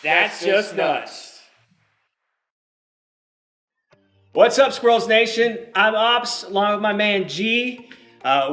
That's just nuts. What's up, Squirrels Nation? I'm Ops, along with my man G.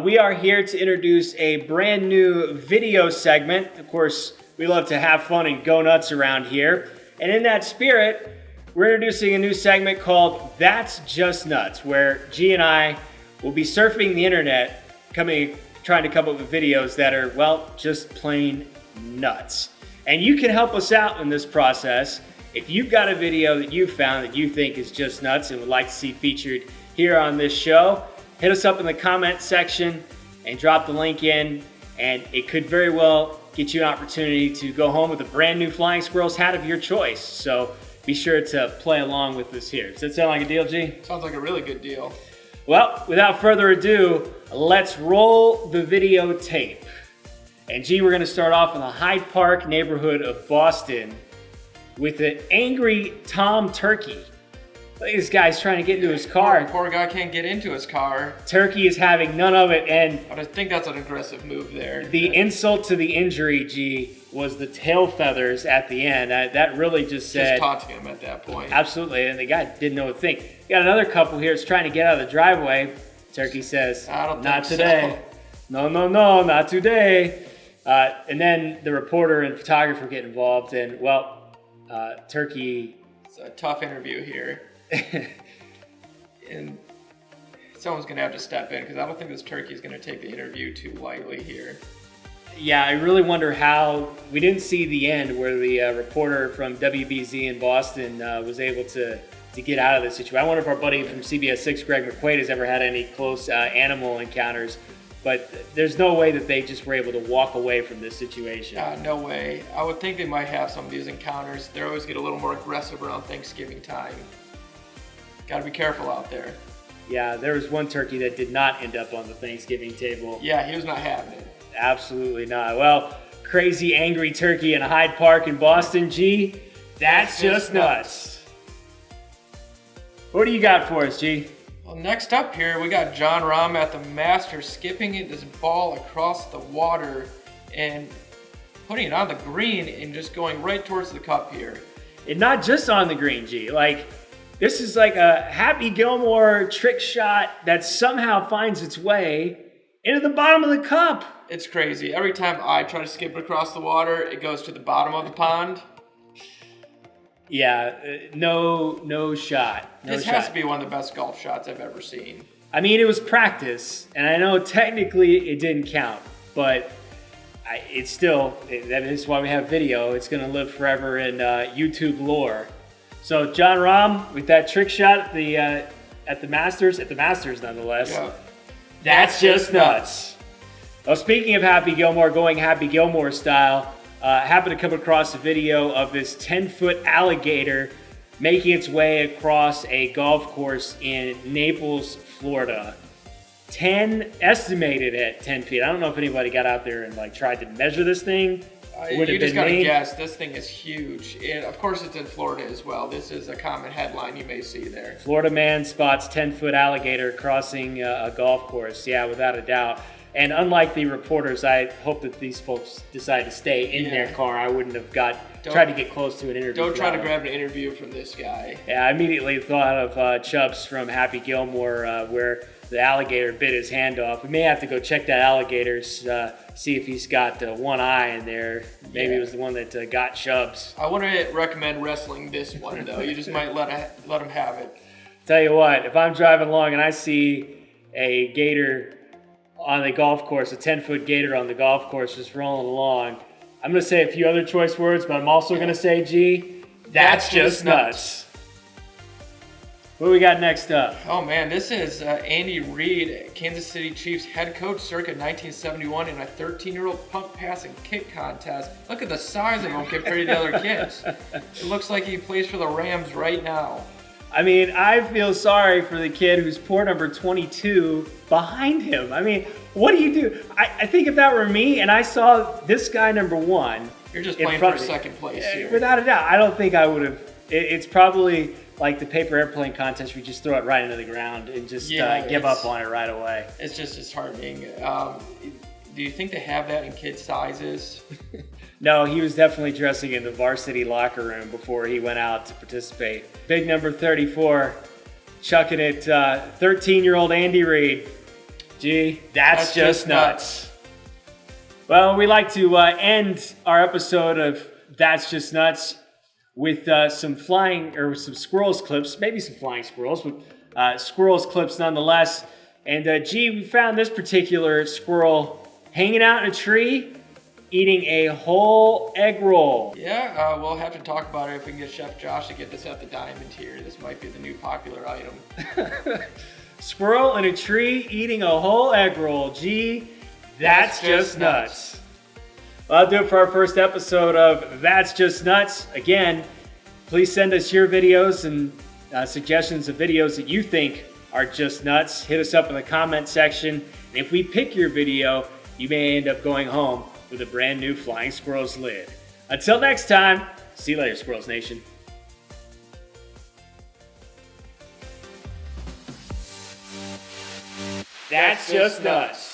We are here to introduce a brand new video segment. Of course, we love to have fun and go nuts around here. And in that spirit, we're introducing a new segment called That's Just Nuts, where G and I will be surfing the internet, trying to come up with videos that are, well, just plain nuts. And you can help us out in this process. If you've got a video that you found that you think is just nuts and would like to see featured here on this show, hit us up in the comment section and drop the link in, and it could very well get you an opportunity to go home with a brand new Flying Squirrels hat of your choice. So be sure to play along with this here. Does that sound like a deal, G? Sounds like a really good deal. Well, without further ado, let's roll the videotape. And G, we're going to start off in the Hyde Park neighborhood of Boston with an angry Tom Turkey. Look at this guy's trying to get into his car. Poor guy can't get into his car. Turkey is having none of it, and I think that's an aggressive move there. the insult to the injury, G, was the tail feathers at the end. That really just said... Just taunting him at that point. Absolutely, and the guy didn't know what to think. You got another couple here that's trying to get out of the driveway. Turkey says, I don't not think today. so. No, not today. And then the reporter and photographer get involved, and, well, Turkey... It's a tough interview here. And someone's going to have to step in, because I don't think this turkey is going to take the interview too lightly here. Yeah, I really wonder how... We didn't see the end where the reporter from WBZ in Boston was able to get out of this situation. I wonder if our buddy from CBS 6, Greg McQuaid, has ever had any close animal encounters. But there's no way that they just were able to walk away from this situation. No way. I would think they might have some of these encounters. They always get a little more aggressive around Thanksgiving time. Got to be careful out there. Yeah, there was one turkey that did not end up on the Thanksgiving table. Yeah, he was not having it. Absolutely not. Well, crazy angry turkey in Hyde Park in Boston, G. That's just nuts. What do you got for us, G? Well, next up here, we got Jon Rahm at the Masters skipping this ball across the water and putting it on the green and just going right towards the cup here. And not just on the green, G. This is like a Happy Gilmore trick shot that somehow finds its way into the bottom of the cup. It's crazy. Every time I try to skip it across the water, it goes to the bottom of the pond. Yeah, no shot. This has to be one of the best golf shots I've ever seen. I mean, it was practice, and I know technically it didn't count, but it's still, that is why we have video. It's going to live forever in YouTube lore. So Jon Rahm with that trick shot at the Masters nonetheless. Yeah. That's just nuts. Well, speaking of Happy Gilmore, going Happy Gilmore style, happened to come across a video of this 10-foot alligator making its way across a golf course in Naples, Florida. Estimated at 10 feet. I don't know if anybody got out there and tried to measure this thing. You just gotta guess. This thing is huge. And of course it's in Florida as well. This is a common headline you may see there. Florida man spots 10-foot alligator crossing a golf course. Yeah, without a doubt. And unlike the reporters, I hope that these folks decide to stay in their car. I wouldn't have tried to get close to an interview. Don't try to grab an interview from this guy. Yeah, I immediately thought of Chubbs from Happy Gilmore, where the alligator bit his hand off. We may have to go check that alligator, see if he's got one eye in there. Maybe it was the one that got Chubbs. I wouldn't recommend wrestling this one, though. You just might let him have it. Tell you what, if I'm driving along and I see a gator on the golf course, a 10-foot gator on the golf course just rolling along, I'm going to say a few other choice words, but I'm also going to say, G, that's just nuts. What do we got next up? Oh man, this is Andy Reid, Kansas City Chiefs head coach circa 1971 in a 13-year-old punt, pass, and kick contest. Look at the size of him compared to the other kids. It looks like he plays for the Rams right now. I mean, I feel sorry for the kid who's poor number 22 behind him. I mean, what do you do? I think if that were me and I saw this guy number one, you're just playing for second place here. Without a doubt, I don't think I would have. It's probably like the paper airplane contest where you just throw it right into the ground and just give up on it right away. It's just disheartening. Do you think they have that in kid sizes? No, he was definitely dressing in the varsity locker room before he went out to participate. Big number 34, chucking it 13-year-old Andy Reid. Gee, that's just nuts. Well, we like to end our episode of That's Just Nuts with some squirrels clips, maybe some flying squirrels, but squirrels clips nonetheless. And we found this particular squirrel hanging out in a tree, eating a whole egg roll. Yeah, we'll have to talk about it if we can get Chef Josh to get this at the Diamond here. This might be the new popular item. Squirrel in a tree eating a whole egg roll. Gee, that's just nuts. Well, that'll do it for our first episode of That's Just Nuts. Again, please send us your videos and suggestions of videos that you think are just nuts. Hit us up in the comment section. And if we pick your video, you may end up going home with a brand new Flying Squirrels lid. Until next time, see you later, Squirrels Nation. That's just nuts.